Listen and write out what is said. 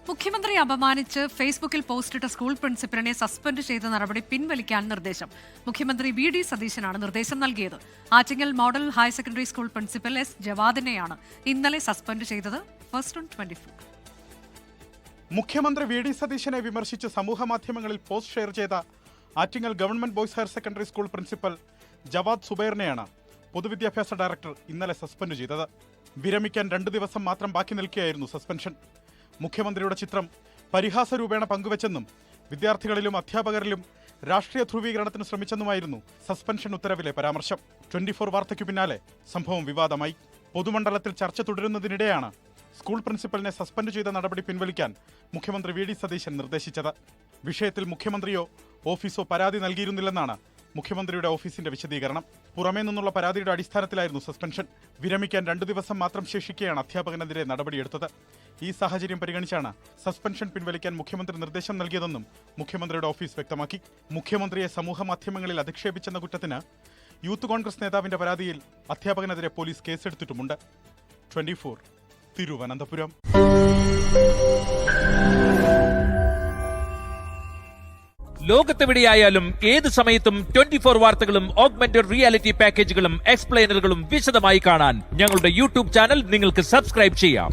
മുഖ്യമന്ത്രി അപമാനിച്ച് ഫേസ്ബുക്കിൽ പോസ്റ്റിട്ട school പ്രിൻസിപ്പലിനെ suspend ചെയ്ത നടപടി പിൻവലിക്കാൻ നിർദ്ദേശം. മുഖ്യമന്ത്രി വി.ഡി. സതീശനാണ് നിർദ്ദേശം നൽകിയത്. Attingal model higher secondary school principal S ജവാദിനെയാണ് ഇന്നലെ സസ്പെൻഡ് ചെയ്തത്. First on 24. മുഖ്യമന്ത്രി വി.ഡി. സതീശനെ വിമർശിച്ച് സമൂഹമാധ്യമങ്ങളിൽ പോസ്റ്റ് ഷെയർ ചെയ്ത Attingal government boys higher secondary school principal Jawad സുബൈറിനെയാണ് പൊതുവിദ്യാഭ്യാസ ഡയറക്ടർ ഇന്നലെ സസ്പെൻഡ് ചെയ്തത്. വിരമിക്കാൻ 2 ദിവസം മാത്രം ബാക്കി നിൽക്കുകയായിരുന്നു സസ്പെൻഷൻ. മുഖ്യമന്ത്രിയുടെ ചിത്രം പരിഹാസ രൂപേണ പങ്കുവച്ചെന്നും വിദ്യാർത്ഥികളിലും അധ്യാപകരിലും രാഷ്ട്രീയ ധ്രുവീകരണത്തിന് ശ്രമിച്ചെന്നുമായിരുന്നു സസ്പെൻഷൻ ഉത്തരവിലെ പരാമർശം. 24 വാർത്തയ്ക്കു പിന്നാലെ സംഭവം വിവാദമായി. പൊതുമണ്ഡലത്തിൽ ചർച്ച തുടരുന്നതിനിടെയാണ് സ്കൂൾ പ്രിൻസിപ്പലിനെ സസ്പെൻഡ് ചെയ്ത നടപടി പിൻവലിക്കാൻ മുഖ്യമന്ത്രി വി.ഡി. സതീശൻ നിർദ്ദേശിച്ചത്. വിഷയത്തിൽ മുഖ്യമന്ത്രിയോ ഓഫീസോ പരാതി നൽകിയിരുന്നില്ലെന്നാണ് മുഖ്യമന്ത്രിയുടെ ഓഫീസിന്റെ വിശദീകരണം. പുറമേ നിന്നുള്ള പരാതിയുടെ അടിസ്ഥാനത്തിലായിരുന്നു സസ്പെൻഷൻ. വിരമിക്കാൻ 2 ദിവസം മാത്രം ശേഷിക്കെയാണ് അധ്യാപകനെതിരെ നടപടിയെടുത്തത്. ഈ സാഹചര്യം പരിഗണിച്ചാണ് സസ്പെൻഷൻ പിൻവലിക്കാൻ മുഖ്യമന്ത്രി നിർദ്ദേശം നൽകിയതെന്നും മുഖ്യമന്ത്രിയുടെ ഓഫീസ് വ്യക്തമാക്കി. മുഖ്യമന്ത്രിയെ സമൂഹമാധ്യമങ്ങളിൽ അധിക്ഷേപിച്ചെന്ന കുറ്റത്തിന് യൂത്ത് കോൺഗ്രസ് നേതാവിന്റെ പരാതിയിൽ അധ്യാപകനെതിരെ പോലീസ് കേസെടുത്തിട്ടുമുണ്ട്. 24 തിരുവനന്തപുരം. ലോകത്തെവിടെയായാലും ഏത് സമയത്തും 24 വാർത്തകളും ഓഗ്മെന്റഡ് റിയാലിറ്റി പാക്കേജുകളും എക്സ്പ്ലെയിനറുകളും വിശദമായി കാണാൻ ഞങ്ങളുടെ യൂട്യൂബ് ചാനൽ നിങ്ങൾക്ക് സബ്സ്ക്രൈബ് ചെയ്യാം.